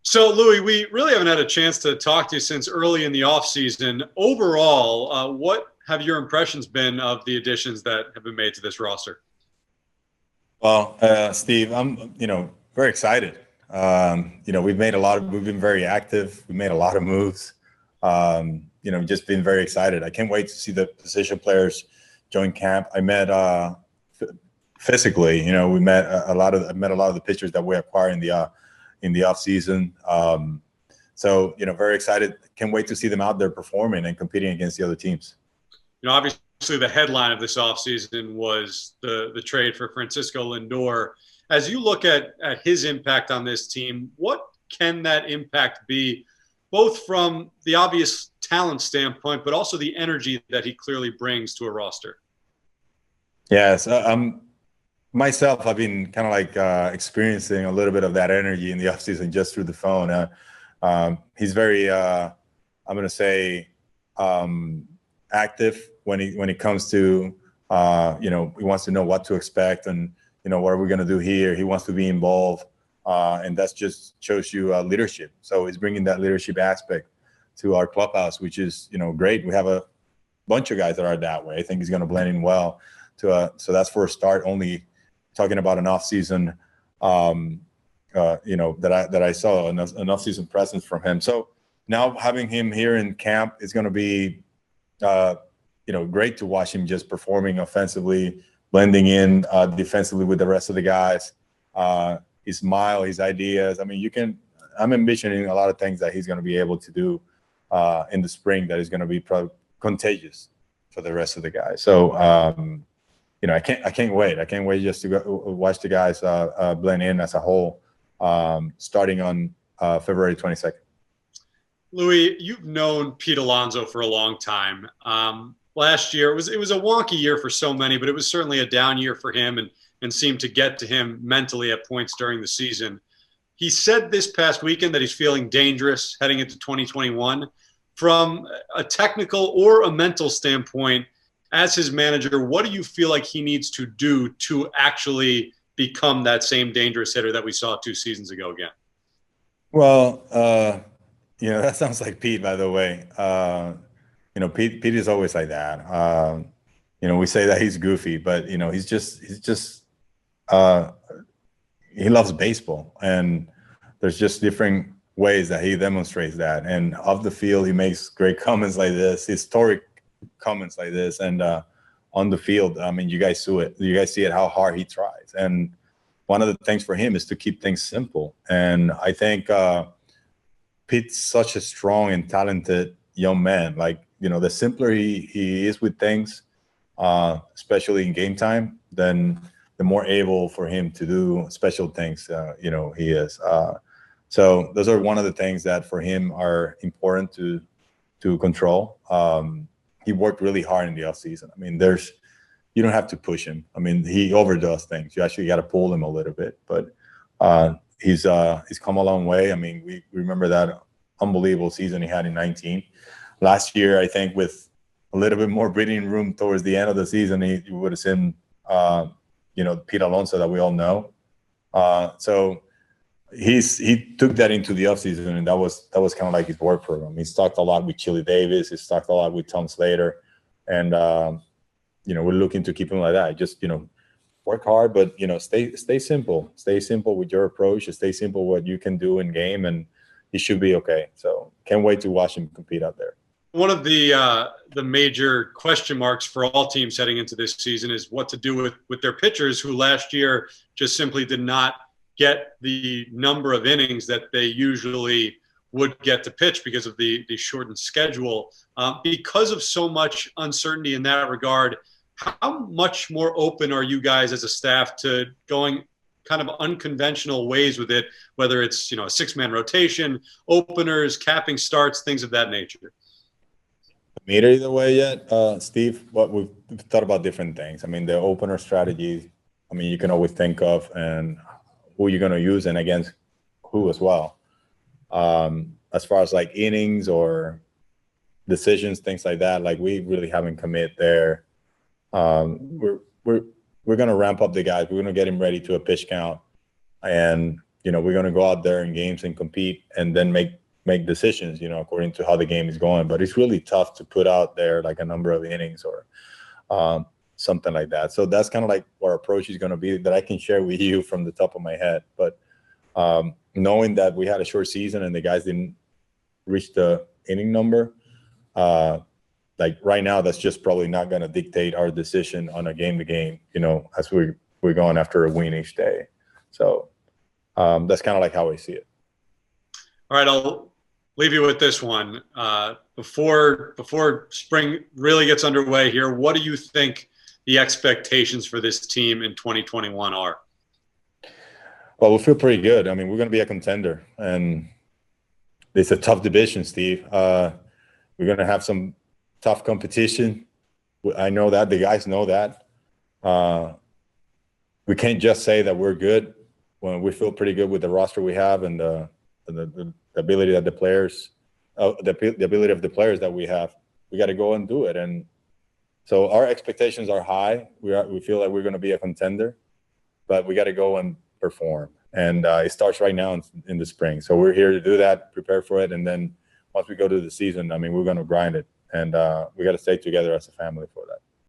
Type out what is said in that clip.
So, Louis, we really haven't had a chance to talk to you since early in the offseason. Overall, what have your impressions been of the additions that have been made to this roster? Well, Steve, I'm very excited. We've been very active. We made a lot of moves. Just been very excited. I can't wait to see the position players join camp. I met physically, we met I met a lot of the pitchers that we acquired in the off season. Very excited. Can't wait to see them out there performing and competing against the other teams. Obviously the headline of this offseason was the trade for Francisco Lindor. As you look at his impact on this team, what can that impact be, both from the obvious talent standpoint, but also the energy that he clearly brings to a roster? Yes, myself, I've been kind of like experiencing a little bit of that energy in the offseason just through the phone. He's very, I'm going to say, active when it comes to, he wants to know what to expect and, what are we going to do here? He wants to be involved. And that just shows you leadership. So he's bringing that leadership aspect to our clubhouse, which is, great. We have a bunch of guys that are that way. I think he's going to blend in well. So that's for a start. Only talking about an off-season, that I saw an off-season presence from him. So now having him here in camp is going to be, great to watch him just performing offensively, blending in defensively with the rest of the guys. His smile, his ideas. I mean, I'm envisioning a lot of things that he's going to be able to do in the spring that is going to be contagious for the rest of the guys. So, I can't wait. I can't wait just to go watch the guys blend in as a whole, starting on February 22nd. Louis, you've known Pete Alonso for a long time. Last year, it was a wonky year for so many, but it was certainly a down year for him and seemed to get to him mentally at points during the season. He said this past weekend that he's feeling dangerous heading into 2021. From a technical or a mental standpoint, as his manager, what do you feel like he needs to do to actually become that same dangerous hitter that we saw 2 seasons ago again? Well, that sounds like Pete, by the way. Pete is always like that. We say that he's goofy, but he's just he loves baseball, and there's just different ways that he demonstrates that. And off the field, he makes great comments like this, historic comments like this, and on the field, I mean, you guys see it how hard he tries. And one of the things for him is to keep things simple. And I think Pete's such a strong and talented young man. Like, the simpler he is with things, especially in game time, then the more able for him to do special things, he is. So those are one of the things that for him are important to control. He worked really hard in the offseason. I mean, you don't have to push him. I mean, he overdoes things. You actually got to pull him a little bit. But he's come a long way. I mean, we remember that unbelievable season he had in 19. Last year, I think with a little bit more breathing room towards the end of the season, he would have seen, Pete Alonso that we all know. So he took that into the offseason, and that was kind of like his work program. He's talked a lot with Chili Davis. He's talked a lot with Tom Slater. And, we're looking to keep him like that. Just, work hard, but, stay simple. Stay simple with your approach. Stay simple what you can do in game, and he should be okay. So can't wait to watch him compete out there. One of the major question marks for all teams heading into this season is what to do with their pitchers, who last year just simply did not get the number of innings that they usually would get to pitch because of the shortened schedule. Because of so much uncertainty in that regard, how much more open are you guys as a staff to going kind of unconventional ways with it, whether it's, a 6-man rotation, openers, capping starts, things of that nature? Meter either way yet, Steve? What we've thought about different things. I mean, the opener strategy, I mean, you can always think of and who you're going to use and against who as well. As far as like innings or decisions, things like that, like we really haven't commit there. We're going to ramp up the guys. We're going to get him ready to a pitch count, and we're going to go out there in games and compete and then make decisions, according to how the game is going. But it's really tough to put out there like a number of innings or something like that. So that's kind of like what our approach is going to be, that I can share with you from the top of my head. But knowing that we had a short season and the guys didn't reach the inning number, like right now, that's just probably not going to dictate our decision on a game-to-game, as we're going after a win each day. So that's kind of like how I see it. All right, I'll leave you with this one. Before spring really gets underway here, what do you think the expectations for this team in 2021 are? Well, we feel pretty good. I mean, we're going to be a contender, and it's a tough division, Steve. We're going to have some tough competition. I know that. The guys know that. We can't just say that we're good when we feel pretty good with the roster we have and the ability that the players, the ability of the players that we have. We got to go and do it. And so our expectations are high. We feel like we're going to be a contender, but we got to go and perform. And it starts right now in the spring. So we're here to do that, prepare for it, and then once we go to the season, I mean, we're going to grind it, and we got to stay together as a family for that.